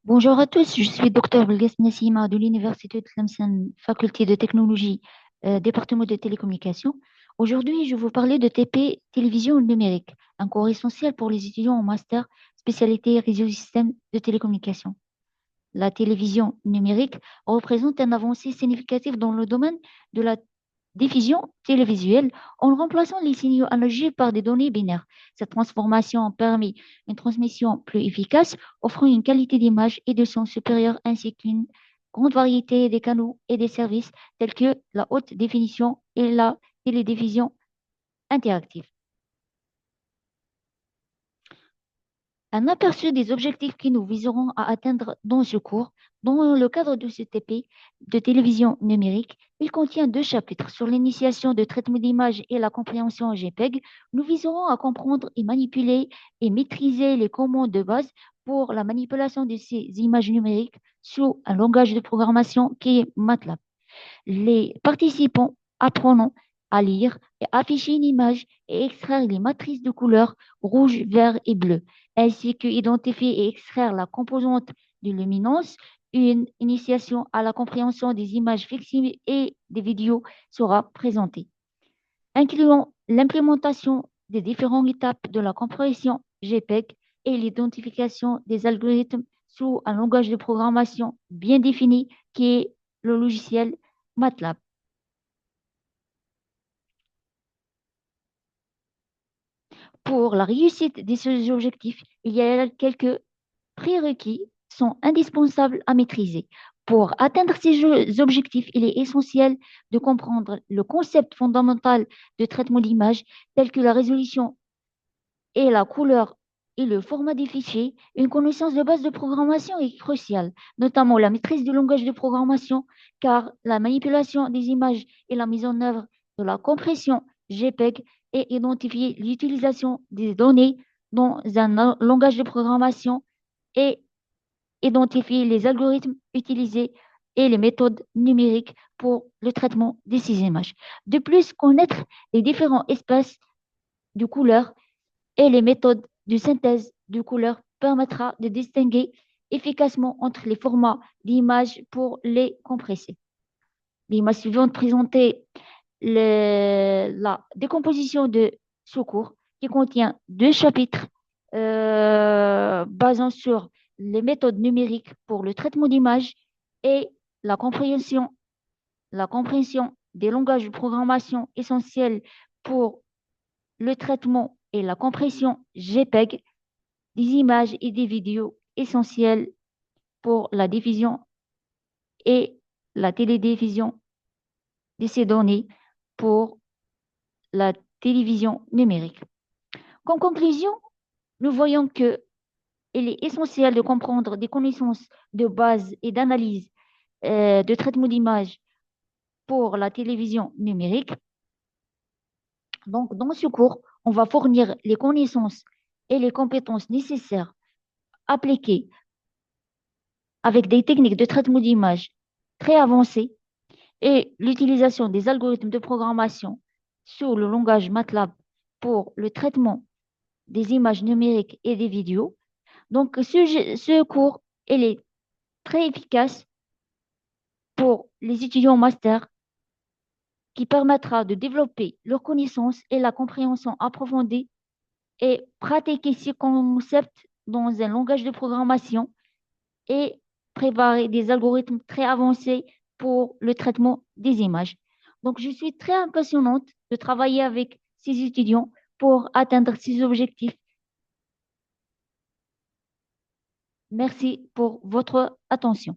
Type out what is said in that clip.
Bonjour à tous, je suis Dr Belges Nassima de l'Université de Tlemcen, faculté de technologie, département de télécommunications. Aujourd'hui, je vais vous parler de TP, télévision numérique, un cours essentiel pour les étudiants en master spécialité réseau système de télécommunications. La télévision numérique représente un avancée significative dans le domaine de la diffusion télévisuelle en remplaçant les signaux analogiques par des données binaires. Cette transformation a permis une transmission plus efficace, offrant une qualité d'image et de son supérieure ainsi qu'une grande variété des canaux et des services tels que la haute définition et la télédiffusion interactive. Un aperçu des objectifs que nous viserons à atteindre dans ce cours. Dans le cadre de ce TP de télévision numérique, il contient deux chapitres sur l'initiation de traitement d'image et la compréhension en JPEG. Nous viserons à comprendre et manipuler et maîtriser les commandes de base pour la manipulation de ces images numériques sous un langage de programmation qui est MATLAB. Les participants apprendront à lire et afficher une image et extraire les matrices de couleurs rouge, vert et bleu, ainsi que identifier et extraire la composante de luminance. Une initiation à la compréhension des images fixes et des vidéos sera présentée, incluant l'implémentation des différentes étapes de la compréhension JPEG et l'identification des algorithmes sous un langage de programmation bien défini qui est le logiciel MATLAB. Pour la réussite de ces objectifs, il y a quelques prérequis qui sont indispensables à maîtriser. Pour atteindre ces objectifs, il est essentiel de comprendre le concept fondamental de traitement d'image, tel que la résolution et la couleur et le format des fichiers. Une connaissance de base de programmation est cruciale, notamment la maîtrise du langage de programmation, car la manipulation des images et la mise en œuvre de la compression JPEG et identifier l'utilisation des données dans un langage de programmation et identifier les algorithmes utilisés et les méthodes numériques pour le traitement de ces images. De plus, connaître les différents espaces de couleurs et les méthodes de synthèse de couleurs permettra de distinguer efficacement entre les formats d'images pour les compresser. L'image suivante présentait la décomposition de ce cours qui contient deux chapitres basant sur les méthodes numériques pour le traitement d'images et la compréhension, la compréhension des langages de programmation essentiels pour le traitement et la compression JPEG des images et des vidéos essentielles pour la diffusion et la télédiffusion de ces données pour la télévision numérique. Comme conclusion, nous voyons que il est essentiel de comprendre des connaissances de base et d'analyse de traitement d'image pour la télévision numérique. Donc, dans ce cours, on va fournir les connaissances et les compétences nécessaires appliquées avec des techniques de traitement d'image très avancées et l'utilisation des algorithmes de programmation sur le langage MATLAB pour le traitement des images numériques et des vidéos. Donc, ce cours, il est très efficace pour les étudiants en master qui permettra de développer leurs connaissances et la compréhension approfondie et pratiquer ces concepts dans un langage de programmation et préparer des algorithmes très avancés pour le traitement des images. Donc, je suis très impatiente de travailler avec ces étudiants pour atteindre ces objectifs. Merci pour votre attention.